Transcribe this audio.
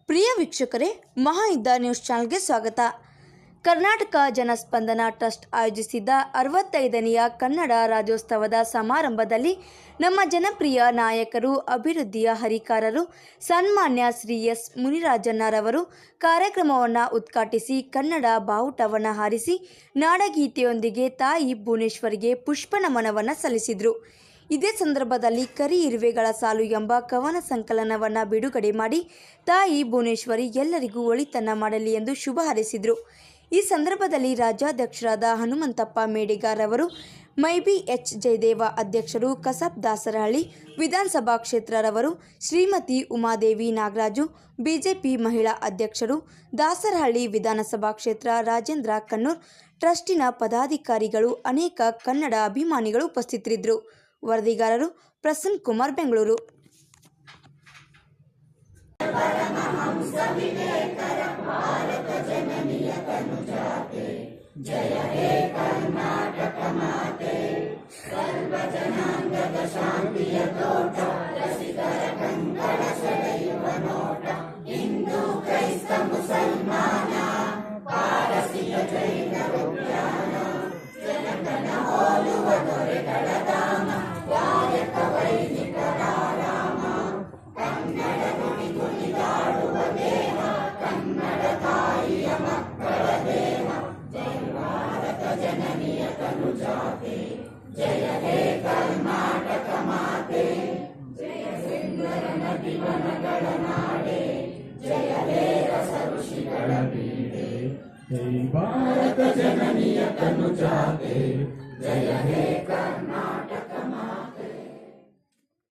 ಪ್ರಿಯ ವೀಕ್ಷಕರೇ, ಮಹಾಯುದ್ಧ ನ್ಯೂಸ್ ಚಾನೆಲ್ಗೆ ಸ್ವಾಗತ. ಕರ್ನಾಟಕ ಜನಸ್ಪಂದನ ಟ್ರಸ್ಟ್ ಆಯೋಜಿಸಿದ್ದ 65ನೆಯ ಕನ್ನಡ ರಾಜ್ಯೋತ್ಸವದ ಸಮಾರಂಭದಲ್ಲಿ ನಮ್ಮ ಜನಪ್ರಿಯ ನಾಯಕರು, ಅಭಿವೃದ್ಧಿಯ ಹರಿಕಾರರು, ಸನ್ಮಾನ್ಯ ಶ್ರೀ ಎಸ್ ಮುನಿರಾಜಣ್ಣರವರು ಕಾರ್ಯಕ್ರಮವನ್ನು ಉದ್ಘಾಟಿಸಿ ಕನ್ನಡ ಬಾವುಟವನ್ನು ಹಾರಿಸಿ ನಾಡಗೀತೆಯೊಂದಿಗೆ ತಾಯಿ ಭುವನೇಶ್ವರಿಗೆ ಪುಷ್ಪ ನಮನವನ್ನು ಸಲ್ಲಿಸಿದರು. ಇದೇ ಸಂದರ್ಭದಲ್ಲಿ ಕರಿ ಇರುವೆಗಳ ಸಾಲು ಎಂಬ ಕವನ ಸಂಕಲನವನ್ನು ಬಿಡುಗಡೆ ಮಾಡಿ ತಾಯಿ ಭುವನೇಶ್ವರಿ ಎಲ್ಲರಿಗೂ ಒಳಿತನ್ನ ಮಾಡಲಿ ಎಂದು ಶುಭ ಹಾರೈಸಿದರು. ಈ ಸಂದರ್ಭದಲ್ಲಿ ರಾಜ್ಯಾಧ್ಯಕ್ಷರಾದ ಹನುಮಂತಪ್ಪ ಮೇಡಿಗಾರ್ ಅವರು, ಮೈಬಿ ಎಚ್ ಜಯದೇವ ಅಧ್ಯಕ್ಷರು, ಕಸಬ್ ದಾಸರಹಳ್ಳಿ ವಿಧಾನಸಭಾ ಕ್ಷೇತ್ರರವರು, ಶ್ರೀಮತಿ ಉಮಾದೇವಿ ನಾಗರಾಜು ಬಿಜೆಪಿ ಮಹಿಳಾ ಅಧ್ಯಕ್ಷರು, ದಾಸರಹಳ್ಳಿ ವಿಧಾನಸಭಾ ಕ್ಷೇತ್ರ ರಾಜೇಂದ್ರ ಕನ್ನೂರ್ ಟ್ರಸ್ಟಿನ ಪದಾಧಿಕಾರಿಗಳು, ಅನೇಕ ಕನ್ನಡ ಅಭಿಮಾನಿಗಳು ಉಪಸ್ಥಿತರಿದ್ದರು. ವರದಿಗಾರರು ಪ್ರಸನ್ನ ಕುಮಾರ್, ಬೆಂಗಳೂರು. ಜಯ ಹೇ ಕರ್ನಾಟಕ ಮಾತೆ, ಸರ್ವ ಜನಾಂಗದ ಶಾಂತಿಯ ತೋಟ, ರಸಿಕರ ಕಂಕಣ ಸೆಳೆಯುವ ನೋಟ, ಹಿಂದೂ ಕ್ರೈಸ್ತ ಮುಸಲ್ಮಾನ, ಪಾರಸಿಯ ಜೈನ ಉದ್ಯಾನ, ಜನಗಣ ಹೋಲುವ ದೊರೆಗಳ ಧಾಮ, ಗಾಯಕ ವೈದಿಕರ ರಾಮ, ಕನ್ನಡ ನುಡಿ ಕುಣಿದಾಡುವ ದೇಹ, ಕನ್ನಡ ತಾಯಿಯ ಮಕ್ಕಳ ದೇಹ, ಜಯ ಭಾರತ ಜನನಿಯ ತನುಜಾತೆ, ಜಯ ಹೇ ಕರ್ನಾಟಕ ಮಾತೆ, ಜಯ ಸುಂದರ ನದಿ ವನಗಳ ನಾಡೆ, ಜಯ ಹೇ ರಸ ಋಷಿಗಳ ಬೀಡೆ, ಜೈ ಭಾರತ ಜನನಿಯ ತನುಜಾತೆ, ಜಯ ಹೇ ಕರ್ನಾಟಕ.